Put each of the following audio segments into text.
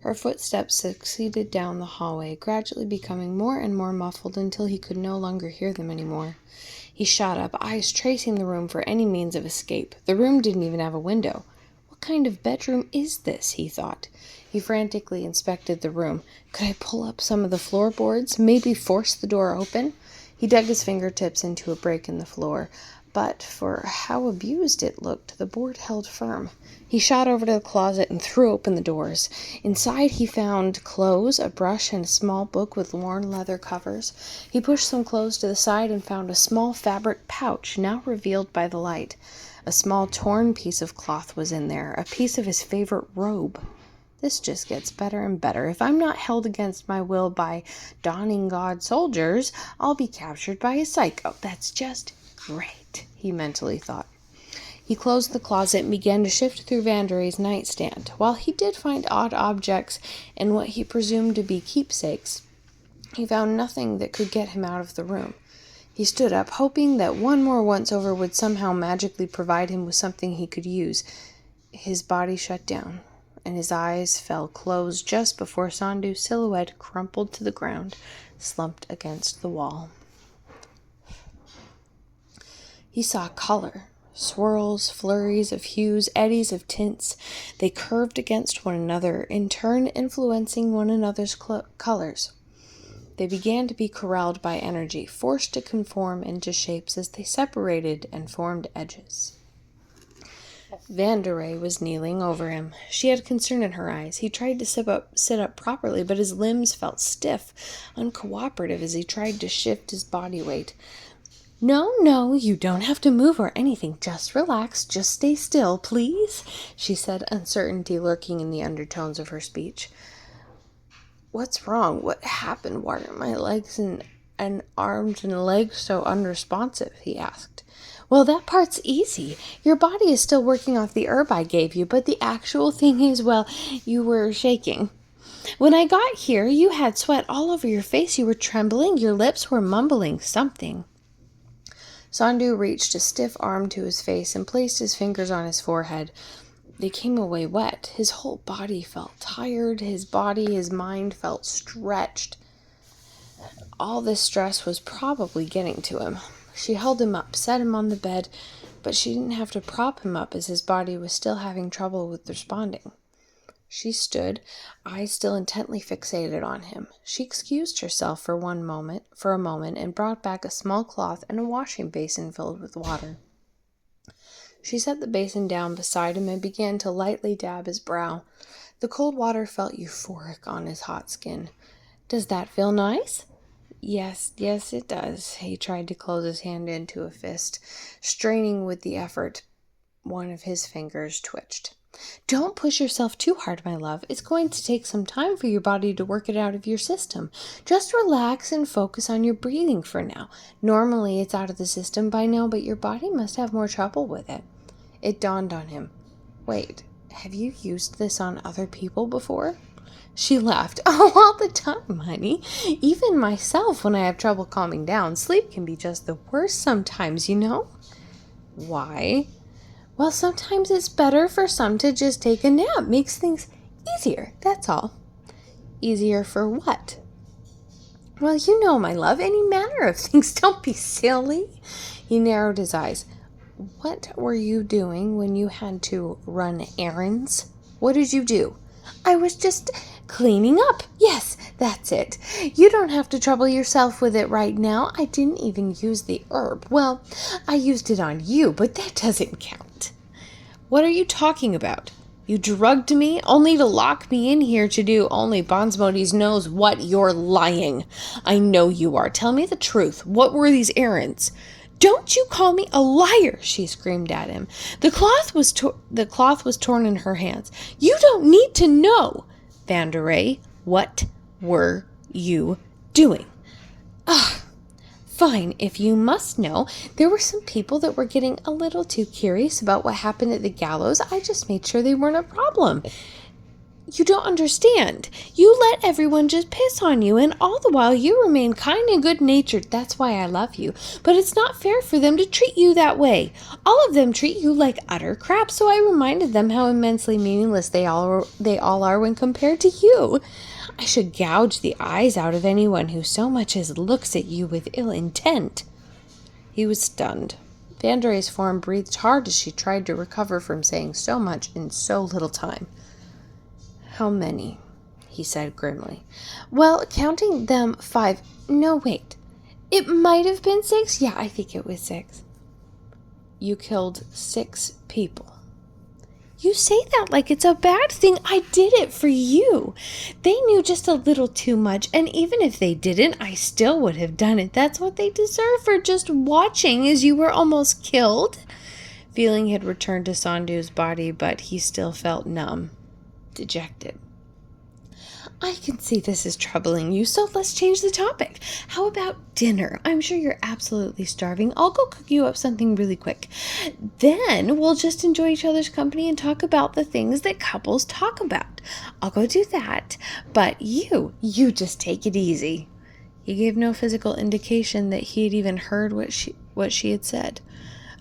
Her footsteps succeeded down the hallway, gradually becoming more and more muffled until he could no longer hear them anymore. He shot up, eyes tracing the room for any means of escape. The room didn't even have a window. What kind of bedroom is this, he thought. He frantically inspected the room. Could I pull up some of the floorboards? Maybe force the door open? He dug his fingertips into a break in the floor, but for how abused it looked, the board held firm. He shot over to the closet and threw open the doors. Inside he found clothes, a brush, and a small book with worn leather covers. He pushed some clothes to the side and found a small fabric pouch, now revealed by the light. A small torn piece of cloth was in there, a piece of his favorite robe. This just gets better and better. If I'm not held against my will by Dawning God soldiers, I'll be captured by a psycho. That's just great, he mentally thought. He closed the closet and began to shift through Vandere's nightstand. While he did find odd objects and what he presumed to be keepsakes, he found nothing that could get him out of the room. He stood up, hoping that one more once-over would somehow magically provide him with something he could use. His body shut down, and his eyes fell closed just before Sandhu's silhouette crumpled to the ground, slumped against the wall. He saw color. Swirls, flurries of hues, eddies of tints. They curved against one another, in turn influencing one another's colors. They began to be corralled by energy, forced to conform into shapes as they separated and formed edges. Vandere was kneeling over him. She had concern in her eyes. He tried to sit up properly, but his limbs felt stiff, uncooperative as he tried to shift his body weight. No, you don't have to move or anything. Just relax. Just stay still, please, she said, uncertainty lurking in the undertones of her speech. What's wrong? What happened? Why are my legs and arms and legs so unresponsive? He asked. Well, that part's easy. Your body is still working off the herb I gave you, but the actual thing is, well, you were shaking. When I got here, you had sweat all over your face. You were trembling. Your lips were mumbling something. Sandhu reached a stiff arm to his face and placed his fingers on his forehead. They came away wet. His whole body felt tired. His mind felt stretched. All this stress was probably getting to him. She held him up, set him on the bed, but she didn't have to prop him up as his body was still having trouble with responding. She stood, eyes still intently fixated on him. She excused herself for a moment, and brought back a small cloth and a washing basin filled with water. She set the basin down beside him and began to lightly dab his brow. The cold water felt euphoric on his hot skin. Does that feel nice? Yes, it does. He tried to close his hand into a fist, straining with the effort. One of his fingers twitched. Don't push yourself too hard, my love. It's going to take some time for your body to work it out of your system. Just relax and focus on your breathing for now. Normally it's out of the system by now, but your body must have more trouble with it. It dawned on him. Wait, have you used this on other people before? She laughed. Oh, all the time, honey. Even myself, when I have trouble calming down, sleep can be just the worst sometimes, you know? Why? Well, sometimes it's better for some to just take a nap. Makes things easier, that's all. Easier for what? Well, you know, my love, any manner of things. Don't be silly. He narrowed his eyes. What were you doing when you had to run errands? What did you do? I was just cleaning up. Yes, that's it. You don't have to trouble yourself with it right now. I didn't even use the herb. Well, I used it on you, but that doesn't count. What are you talking about? You drugged me only to lock me in here to do only Bonsmodis knows what. You're lying. I know you are. Tell me the truth. What were these errands? Don't you call me a liar, she screamed at him. The cloth was torn in her hands. You don't need to know. Vandere, what were you doing? Fine, if you must know. There were some people that were getting a little too curious about what happened at the gallows. I just made sure they weren't a problem. You don't understand. You let everyone just piss on you, and all the while you remain kind and good-natured. That's why I love you. But it's not fair for them to treat you that way. All of them treat you like utter crap, so I reminded them how immensely meaningless they all are when compared to you. I should gouge the eyes out of anyone who so much as looks at you with ill intent." He was stunned. Vandere's form breathed hard as she tried to recover from saying so much in so little time. "How many?" he said grimly. "Well, counting them 5. No, wait. It might have been 6. Yeah, I think it was 6. You killed 6 people. You say that like it's a bad thing. I did it for you. They knew just a little too much, and even if they didn't, I still would have done it. That's what they deserve for just watching as you were almost killed." Feeling had returned to Sandhu's body, but he still felt numb, dejected. "I can see this is troubling you, so let's change the topic. How about dinner? I'm sure you're absolutely starving. I'll go cook you up something really quick. Then we'll just enjoy each other's company and talk about the things that couples talk about. I'll go do that, but you just take it easy." He gave no physical indication that he had even heard what she had said,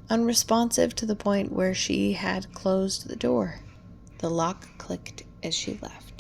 unresponsive to the point where she had closed the door. The lock clicked as she left.